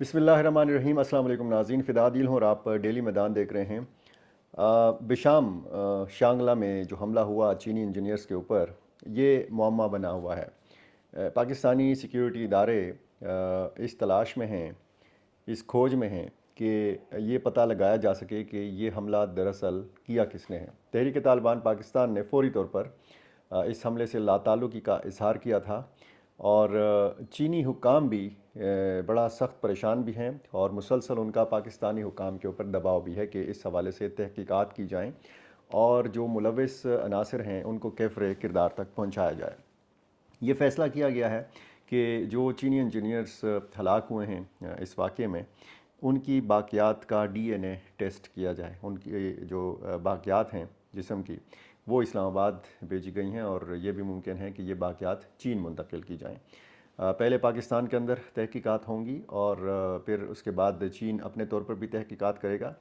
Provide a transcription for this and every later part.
بسم اللہ الرحمن الرحیم۔ السلام علیکم ناظرین، فدا عادل ہوں اور آپ ڈیلی میدان دیکھ رہے ہیں۔ بشام شانگلہ میں جو حملہ ہوا چینی انجینئرز کے اوپر، یہ معمہ بنا ہوا ہے۔ پاکستانی سیکیورٹی ادارے اس تلاش میں ہیں، اس کھوج میں ہیں کہ یہ پتہ لگایا جا سکے کہ یہ حملہ دراصل کیا کس نے ہے۔ تحریک طالبان پاکستان نے فوری طور پر اس حملے سے لا تعلقی کا اظہار کیا تھا، اور چینی حکام بھی بڑا سخت پریشان بھی ہیں، اور مسلسل ان کا پاکستانی حکام کے اوپر دباؤ بھی ہے کہ اس حوالے سے تحقیقات کی جائیں اور جو ملوث عناصر ہیں ان کو کیفر کردار تک پہنچایا جائے۔ یہ فیصلہ کیا گیا ہے کہ جو چینی انجینئرز ہلاک ہوئے ہیں اس واقعے میں، ان کی باقیات کا ڈی این اے ٹیسٹ کیا جائے۔ ان کی جو باقیات ہیں جسم کی، وہ اسلام آباد بھیجی گئی ہیں، اور یہ بھی ممکن ہے کہ یہ باقیات چین منتقل کی جائیں۔ پہلے پاکستان کے اندر تحقیقات ہوں گی، اور پھر اس کے بعد چین اپنے طور پر بھی تحقیقات کرے گا۔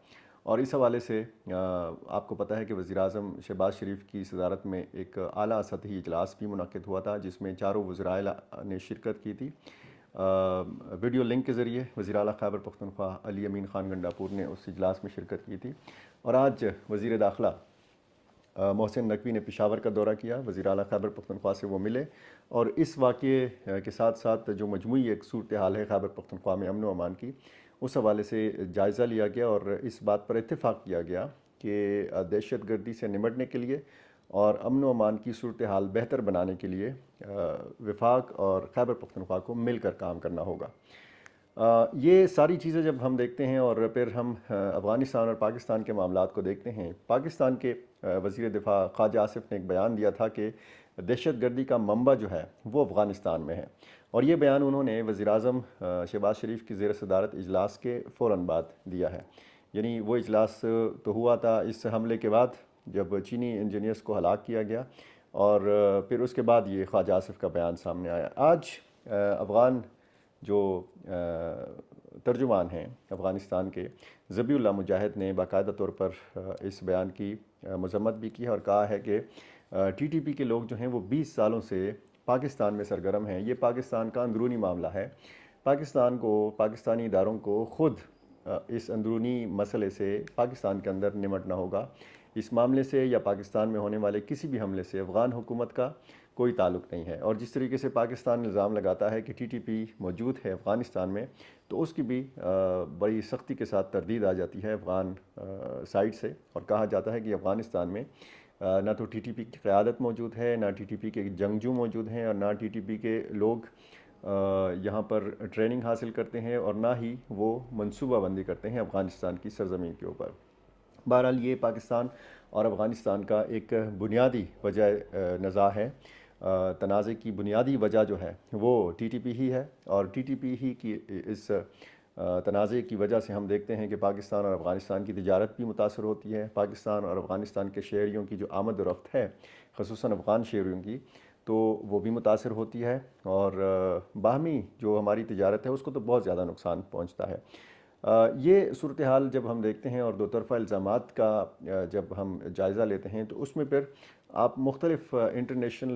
اور اس حوالے سے آپ کو پتہ ہے کہ وزیر اعظم شہباز شریف کی صدارت میں ایک اعلیٰ سطحی اجلاس بھی منعقد ہوا تھا، جس میں چاروں وزرائے نے شرکت کی تھی۔ ویڈیو لنک کے ذریعے وزیر اعلیٰ خیبر پختونخوا علی امین خان گنڈاپور نے اس اجلاس میں شرکت کی تھی، اور آج وزیر داخلہ محسن نقوی نے پشاور کا دورہ کیا۔ وزیر اعلیٰ خیبر پختونخوا سے وہ ملے، اور اس واقعے کے ساتھ ساتھ جو مجموعی ایک صورتحال ہے خیبر پختونخوا میں امن و امان کی، اس حوالے سے جائزہ لیا گیا، اور اس بات پر اتفاق کیا گیا کہ دہشت گردی سے نمٹنے کے لیے اور امن و امان کی صورتحال بہتر بنانے کے لیے وفاق اور خیبر پختونخوا کو مل کر کام کرنا ہوگا۔ یہ ساری چیزیں جب ہم دیکھتے ہیں، اور پھر ہم افغانستان اور پاکستان کے معاملات کو دیکھتے ہیں، پاکستان کے وزیر دفاع خواجہ آصف نے ایک بیان دیا تھا کہ دہشت گردی کا منبع جو ہے وہ افغانستان میں ہے، اور یہ بیان انہوں نے وزیر اعظم شہباز شریف کی زیر صدارت اجلاس کے فوراً بعد دیا ہے۔ یعنی وہ اجلاس تو ہوا تھا اس حملے کے بعد، جب چینی انجینئرز کو ہلاک کیا گیا، اور پھر اس کے بعد یہ خواجہ آصف کا بیان سامنے آیا۔ آج افغان جو ترجمان ہیں افغانستان کے، ذبیح اللہ مجاہد نے باقاعدہ طور پر اس بیان کی مذمت بھی کی ہے، اور کہا ہے کہ ٹی ٹی پی کے لوگ جو ہیں وہ 20 سالوں سے پاکستان میں سرگرم ہیں۔ یہ پاکستان کا اندرونی معاملہ ہے۔ پاکستان کو، پاکستانی اداروں کو خود اس اندرونی مسئلے سے پاکستان کے اندر نمٹنا ہوگا۔ اس معاملے سے یا پاکستان میں ہونے والے کسی بھی حملے سے افغان حکومت کا کوئی تعلق نہیں ہے، اور جس طریقے سے پاکستان الزام لگاتا ہے کہ ٹی ٹی پی موجود ہے افغانستان میں، تو اس کی بھی بڑی سختی کے ساتھ تردید آ جاتی ہے افغان سائٹ سے، اور کہا جاتا ہے کہ افغانستان میں نہ تو ٹی ٹی پی کی قیادت موجود ہے، نہ ٹی ٹی پی کے جنگجو موجود ہیں، اور نہ ٹی ٹی پی کے لوگ یہاں پر ٹریننگ حاصل کرتے ہیں، اور نہ ہی وہ منصوبہ بندی کرتے ہیں افغانستان کی سرزمین کے اوپر۔ بہرحال یہ پاکستان اور افغانستان کا ایک بنیادی وجہ نزاع ہے۔ تنازع کی بنیادی وجہ جو ہے وہ ٹی ٹی پی ہی ہے، اور ٹی ٹی پی ہی کی اس تنازع کی وجہ سے ہم دیکھتے ہیں کہ پاکستان اور افغانستان کی تجارت بھی متاثر ہوتی ہے۔ پاکستان اور افغانستان کے شہریوں کی جو آمد و رفت ہے، خصوصاً افغان شہریوں کی، تو وہ بھی متاثر ہوتی ہے، اور باہمی جو ہماری تجارت ہے اس کو تو بہت زیادہ نقصان پہنچتا ہے۔ یہ صورتحال جب ہم دیکھتے ہیں اور دو طرفہ الزامات کا جب ہم جائزہ لیتے ہیں، تو اس میں پھر آپ مختلف انٹرنیشنل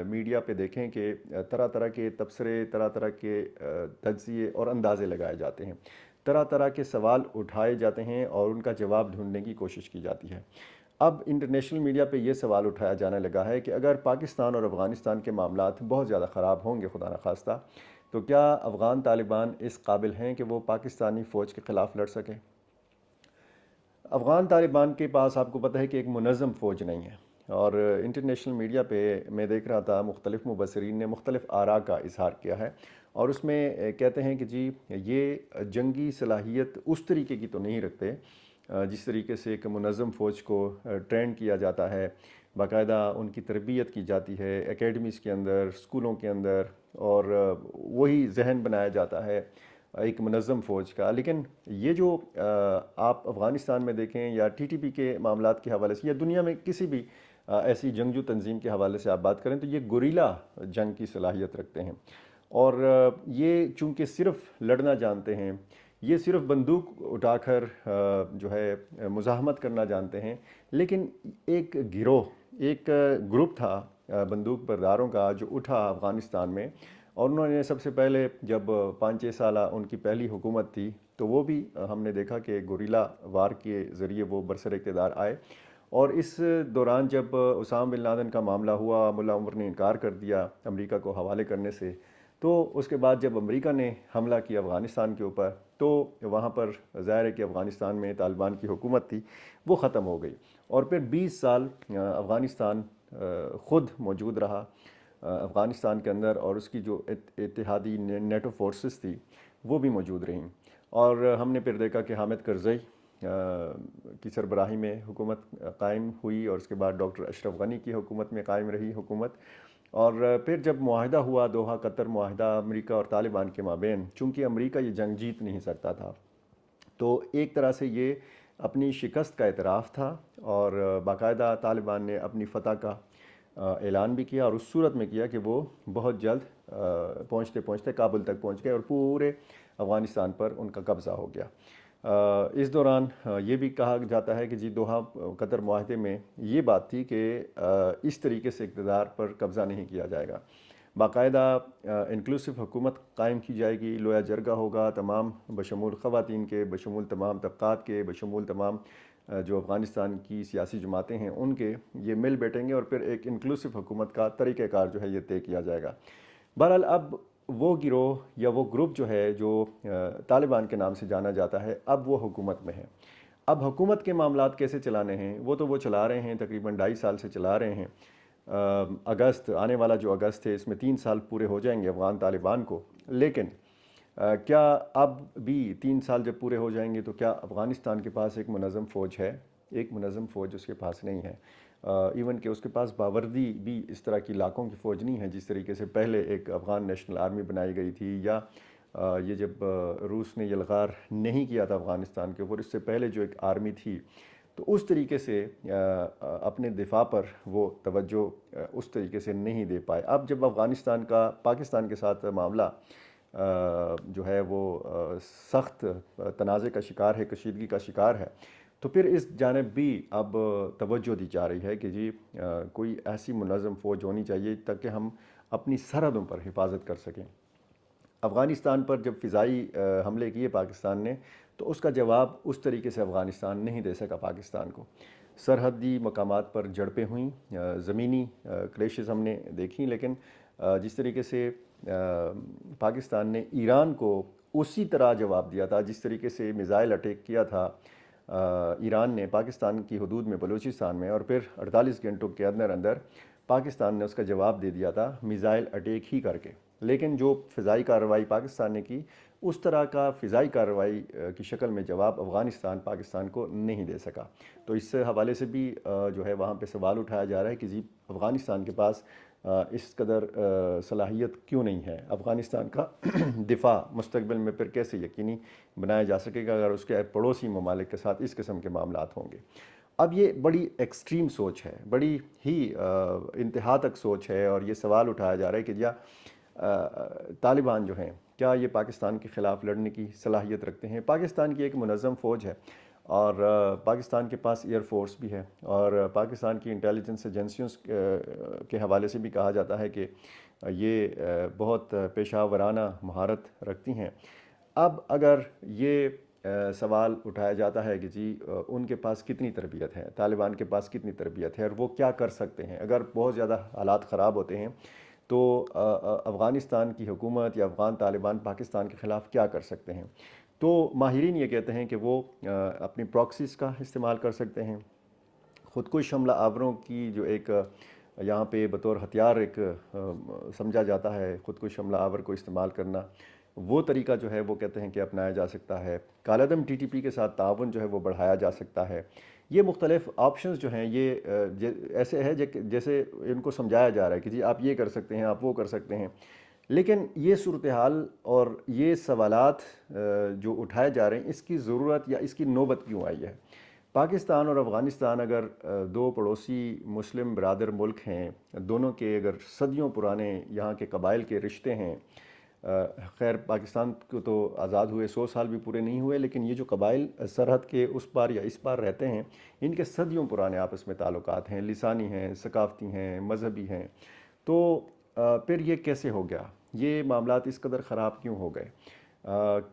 میڈیا پہ دیکھیں کہ طرح طرح کے تبصرے، طرح طرح کے تجزیے اور اندازے لگائے جاتے ہیں، طرح طرح کے سوال اٹھائے جاتے ہیں، اور ان کا جواب ڈھونڈنے کی کوشش کی جاتی ہے۔ اب انٹرنیشنل میڈیا پہ یہ سوال اٹھایا جانے لگا ہے کہ اگر پاکستان اور افغانستان کے معاملات بہت زیادہ خراب ہوں گے خدا نخواستہ، تو کیا افغان طالبان اس قابل ہیں کہ وہ پاکستانی فوج کے خلاف لڑ سکیں؟ افغان طالبان کے پاس آپ کو پتہ ہے کہ ایک منظم فوج نہیں ہے، اور انٹرنیشنل میڈیا پہ میں دیکھ رہا تھا مختلف مبصرین نے مختلف آراء کا اظہار کیا ہے، اور اس میں کہتے ہیں کہ جی یہ جنگی صلاحیت اس طریقے کی تو نہیں رکھتے جس طریقے سے ایک منظم فوج کو ٹرین کیا جاتا ہے، باقاعدہ ان کی تربیت کی جاتی ہے اکیڈمیز کے اندر، اسکولوں کے اندر، اور وہی ذہن بنایا جاتا ہے ایک منظم فوج کا۔ لیکن یہ جو آپ افغانستان میں دیکھیں یا ٹی ٹی پی کے معاملات کے حوالے سے، یا دنیا میں کسی بھی ایسی جنگجو تنظیم کے حوالے سے آپ بات کریں، تو یہ گوریلا جنگ کی صلاحیت رکھتے ہیں، اور یہ چونکہ صرف لڑنا جانتے ہیں، یہ صرف بندوق اٹھا کر جو ہے مزاحمت کرنا جانتے ہیں، لیکن ایک گروہ، ایک گروپ تھا بندوق برداروں کا جو اٹھا افغانستان میں، اور انہوں نے سب سے پہلے جب 5-6 سالہ ان کی پہلی حکومت تھی تو وہ بھی ہم نے دیکھا کہ گوریلا وار کے ذریعے وہ برسر اقتدار آئے، اور اس دوران جب اسامہ بن لادن کا معاملہ ہوا، ملا عمر نے انکار کر دیا امریکہ کو حوالے کرنے سے، تو اس کے بعد جب امریکہ نے حملہ کیا افغانستان کے اوپر تو وہاں پر ظاہر ہے کہ افغانستان میں طالبان کی حکومت تھی وہ ختم ہو گئی، اور پھر 20 سال افغانستان خود موجود رہا افغانستان کے اندر، اور اس کی جو اتحادی نیٹو فورسز تھی وہ بھی موجود رہیں، اور ہم نے پھر دیکھا کہ حامد کرزئی کی سربراہی میں حکومت قائم ہوئی، اور اس کے بعد ڈاکٹر اشرف غنی کی حکومت میں قائم رہی حکومت، اور پھر جب معاہدہ ہوا دوحہ قطر معاہدہ امریکہ اور طالبان کے مابین، چونکہ امریکہ یہ جنگ جیت نہیں سکتا تھا تو ایک طرح سے یہ اپنی شکست کا اعتراف تھا، اور باقاعدہ طالبان نے اپنی فتح کا اعلان بھی کیا، اور اس صورت میں کیا کہ وہ بہت جلد پہنچتے پہنچتے کابل تک پہنچ گئے اور پورے افغانستان پر ان کا قبضہ ہو گیا۔ اس دوران یہ بھی کہا جاتا ہے کہ جی دوحہ قطر معاہدے میں یہ بات تھی کہ اس طریقے سے اقتدار پر قبضہ نہیں کیا جائے گا، باقاعدہ انکلوسیو حکومت قائم کی جائے گی، لویا جرگہ ہوگا تمام بشمول خواتین کے، بشمول تمام طبقات کے، بشمول تمام جو افغانستان کی سیاسی جماعتیں ہیں ان کے، یہ مل بیٹھیں گے اور پھر ایک انکلوسیو حکومت کا طریقہ کار جو ہے یہ طے کیا جائے گا۔ بہرحال اب وہ گروہ یا وہ گروپ جو ہے جو طالبان کے نام سے جانا جاتا ہے اب وہ حکومت میں ہے۔ اب حکومت کے معاملات کیسے چلانے ہیں وہ چلا رہے ہیں، تقریباً 2.5 سال سے چلا رہے ہیں۔ اگست آنے والا جو اگست ہے اس میں 3 سال پورے ہو جائیں گے افغان طالبان کو، لیکن کیا اب بھی 3 سال جب پورے ہو جائیں گے تو کیا افغانستان کے پاس ایک منظم فوج ہے؟ ایک منظم فوج اس کے پاس نہیں ہے، ایون کہ اس کے پاس باوردی بھی اس طرح کی لاکھوں کی فوج نہیں ہے جس طریقے سے پہلے ایک افغان نیشنل آرمی بنائی گئی تھی، یا یہ جب روس نے یلغار نہیں کیا تھا افغانستان کے اوپر، اس سے پہلے جو ایک آرمی تھی، تو اس طریقے سے اپنے دفاع پر وہ توجہ اس طریقے سے نہیں دے پائے۔ اب جب افغانستان کا پاکستان کے ساتھ معاملہ جو ہے وہ سخت تنازع کا شکار ہے، کشیدگی کا شکار ہے، تو پھر اس جانب بھی اب توجہ دی جا رہی ہے کہ جی کوئی ایسی منظم فوج ہونی چاہیے تاکہ ہم اپنی سرحدوں پر حفاظت کر سکیں۔ افغانستان پر جب فضائی حملے کیے پاکستان نے تو اس کا جواب اس طریقے سے افغانستان نہیں دے سکا پاکستان کو، سرحدی مقامات پر جھڑپیں ہوئیں، زمینی کلیشز ہم نے دیکھی، لیکن جس طریقے سے پاکستان نے ایران کو اسی طرح جواب دیا تھا جس طریقے سے میزائل اٹیک کیا تھا ایران نے پاکستان کی حدود میں بلوچستان میں، اور پھر 48 گھنٹوں کے اندر اندر پاکستان نے اس کا جواب دے دیا تھا میزائل اٹیک ہی کر کے، لیکن جو فضائی کارروائی پاکستان نے کی اس طرح کا فضائی کارروائی کی شکل میں جواب افغانستان پاکستان کو نہیں دے سکا۔ تو اس حوالے سے بھی جو ہے وہاں پہ سوال اٹھایا جا رہا ہے کہ جی افغانستان کے پاس اس قدر صلاحیت کیوں نہیں ہے، افغانستان کا دفاع مستقبل میں پھر کیسے یقینی بنایا جا سکے گا اگر اس کے پڑوسی ممالک کے ساتھ اس قسم کے معاملات ہوں گے۔ اب یہ بڑی ایکسٹریم سوچ ہے، بڑی ہی انتہا تک سوچ ہے، اور یہ سوال اٹھایا جا رہا ہے کہ کیا طالبان جو ہیں کیا یہ پاکستان کے خلاف لڑنے کی صلاحیت رکھتے ہیں؟ پاکستان کی ایک منظم فوج ہے، اور پاکستان کے پاس ایئر فورس بھی ہے، اور پاکستان کی انٹیلیجنس ایجنسیوں کے حوالے سے بھی کہا جاتا ہے کہ یہ بہت پیشہ ورانہ مہارت رکھتی ہیں۔ اب اگر یہ سوال اٹھایا جاتا ہے کہ جی ان کے پاس کتنی تربیت ہے، طالبان کے پاس کتنی تربیت ہے، اور وہ کیا کر سکتے ہیں اگر بہت زیادہ حالات خراب ہوتے ہیں تو افغانستان کی حکومت یا افغان طالبان پاکستان کے خلاف کیا کر سکتے ہیں؟ تو ماہرین یہ کہتے ہیں کہ وہ اپنی پراکسیز کا استعمال کر سکتے ہیں، خود کش حملہ آوروں کی جو ایک یہاں پہ بطور ہتھیار ایک سمجھا جاتا ہے خود کش حملہ آور کو استعمال کرنا، وہ طریقہ جو ہے وہ کہتے ہیں کہ اپنایا جا سکتا ہے، کالعدم ٹی ٹی پی کے ساتھ تعاون جو ہے وہ بڑھایا جا سکتا ہے۔ یہ مختلف آپشنز جو ہیں یہ ایسے ہے جیسے ان کو سمجھایا جا رہا ہے کہ جی آپ یہ کر سکتے ہیں، آپ وہ کر سکتے ہیں، لیکن یہ صورتحال اور یہ سوالات جو اٹھائے جا رہے ہیں اس کی ضرورت یا اس کی نوبت کیوں آئی ہے؟ پاکستان اور افغانستان اگر دو پڑوسی مسلم برادر ملک ہیں، دونوں کے اگر صدیوں پرانے یہاں کے قبائل کے رشتے ہیں، خیر پاکستان کو تو آزاد ہوئے 100 سال بھی پورے نہیں ہوئے، لیکن یہ جو قبائل سرحد کے اس پار یا اس پار رہتے ہیں ان کے صدیوں پرانے آپس میں تعلقات ہیں، لسانی ہیں، ثقافتی ہیں، مذہبی ہیں، تو پھر یہ کیسے ہو گیا یہ معاملات اس قدر خراب کیوں ہو گئے؟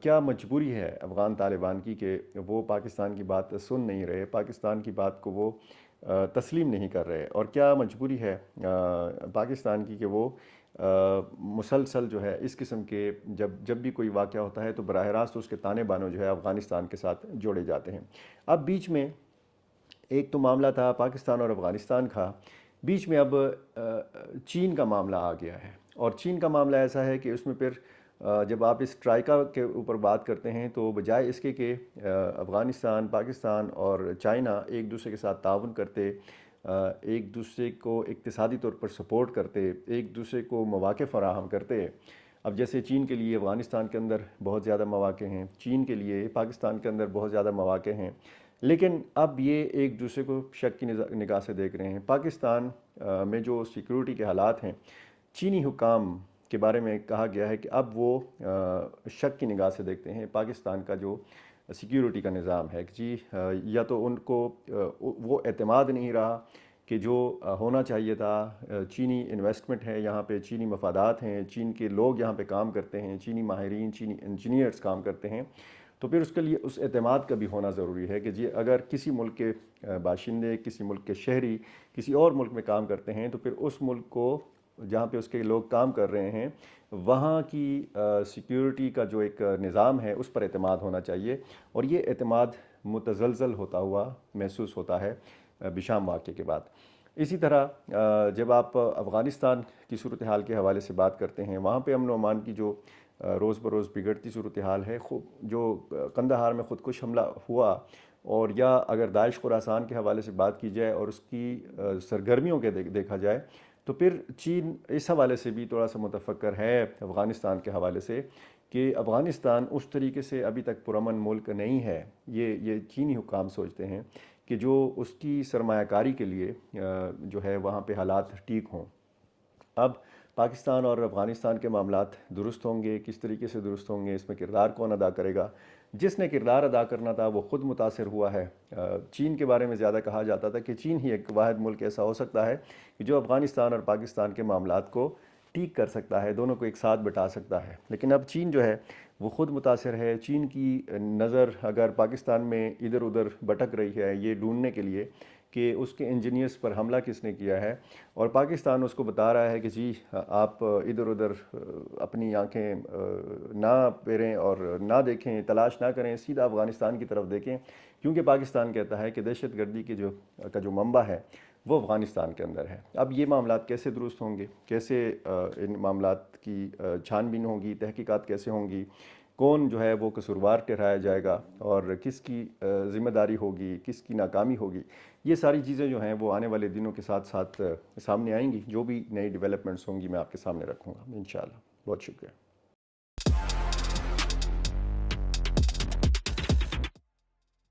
کیا مجبوری ہے افغان طالبان کی کہ وہ پاکستان کی بات سن نہیں رہے، پاکستان کی بات کو وہ تسلیم نہیں کر رہے؟ اور کیا مجبوری ہے پاکستان کی کہ وہ مسلسل جو ہے اس قسم کے جب بھی کوئی واقعہ ہوتا ہے تو براہ راست اس کے تانے بانوں جو ہے افغانستان کے ساتھ جوڑے جاتے ہیں؟ اب بیچ میں ایک تو معاملہ تھا پاکستان اور افغانستان کا، بیچ میں اب چین کا معاملہ آ گیا ہے، اور چین کا معاملہ ایسا ہے کہ اس میں پھر جب آپ اس ٹرائیکا کے اوپر بات کرتے ہیں تو بجائے اس کے کہ افغانستان، پاکستان اور چائنا ایک دوسرے کے ساتھ تعاون کرتے، ایک دوسرے کو اقتصادی طور پر سپورٹ کرتے، ایک دوسرے کو مواقع فراہم کرتے، اب جیسے چین کے لیے افغانستان کے اندر بہت زیادہ مواقع ہیں، چین کے لیے پاکستان کے اندر بہت زیادہ مواقع ہیں، لیکن اب یہ ایک دوسرے کو شک کی نگاہ سے دیکھ رہے ہیں۔ پاکستان میں جو سیکیورٹی کے حالات ہیں، چینی حکام کے بارے میں کہا گیا ہے کہ اب وہ شک کی نگاہ سے دیکھتے ہیں پاکستان کا جو سیکیورٹی کا نظام ہے کہ جی یا تو ان کو وہ اعتماد نہیں رہا کہ جو ہونا چاہیے تھا، چینی انویسٹمنٹ ہے یہاں پہ، چینی مفادات ہیں، چین کے لوگ یہاں پہ کام کرتے ہیں، چینی ماہرین، چینی انجینئرز کام کرتے ہیں، تو پھر اس کے لیے اس اعتماد کا بھی ہونا ضروری ہے کہ جی اگر کسی ملک کے باشندے، کسی ملک کے شہری کسی اور ملک میں کام کرتے ہیں تو پھر اس ملک کو جہاں پہ اس کے لوگ کام کر رہے ہیں وہاں کی سیکیورٹی کا جو ایک نظام ہے اس پر اعتماد ہونا چاہیے، اور یہ اعتماد متزلزل ہوتا ہوا محسوس ہوتا ہے بشام واقعے کے بعد۔ اسی طرح جب آپ افغانستان کی صورتحال کے حوالے سے بات کرتے ہیں، وہاں پہ امن و امان کی جو روز بروز بگڑتی صورتحال ہے، جو قندھار میں خودکش حملہ ہوا، اور یا اگر داعش خراسان کے حوالے سے بات کی جائے اور اس کی سرگرمیوں کے دیکھا جائے تو پھر چین اس حوالے سے بھی تھوڑا سا متفکر ہے افغانستان کے حوالے سے کہ افغانستان اس طریقے سے ابھی تک پرامن ملک نہیں ہے، یہ چینی حکام سوچتے ہیں کہ جو اس کی سرمایہ کاری کے لیے جو ہے وہاں پہ حالات ٹھیک ہوں۔ اب پاکستان اور افغانستان کے معاملات درست ہوں گے، کس طریقے سے درست ہوں گے، اس میں کردار کون ادا کرے گا؟ جس نے کردار ادا کرنا تھا وہ خود متاثر ہوا ہے۔ چین کے بارے میں زیادہ کہا جاتا تھا کہ چین ہی ایک واحد ملک ایسا ہو سکتا ہے کہ جو افغانستان اور پاکستان کے معاملات کو ٹھیک کر سکتا ہے، دونوں کو ایک ساتھ بٹھا سکتا ہے، لیکن اب چین جو ہے وہ خود متاثر ہے۔ چین کی نظر اگر پاکستان میں ادھر ادھر بھٹک رہی ہے یہ ڈھونڈنے کے لیے کہ اس کے انجینئرز پر حملہ کس نے کیا ہے، اور پاکستان اس کو بتا رہا ہے کہ جی آپ ادھر ادھر اپنی آنکھیں نہ پھیریں اور نہ دیکھیں، تلاش نہ کریں، سیدھا افغانستان کی طرف دیکھیں، کیونکہ پاکستان کہتا ہے کہ دہشت گردی کی جو منبع ہے وہ افغانستان کے اندر ہے۔ اب یہ معاملات کیسے درست ہوں گے، کیسے ان معاملات کی چھان بین ہوگی، تحقیقات کیسے ہوں گی، کون جو ہے وہ قصوروار ٹھہرایا جائے گا، اور کس کی ذمہ داری ہوگی، کس کی ناکامی ہوگی، یہ ساری چیزیں جو ہیں وہ آنے والے دنوں کے ساتھ ساتھ سامنے آئیں گی۔ جو بھی نئی ڈیولپمنٹس ہوں گی میں آپ کے سامنے رکھوں گا انشاءاللہ۔ بہت شکریہ۔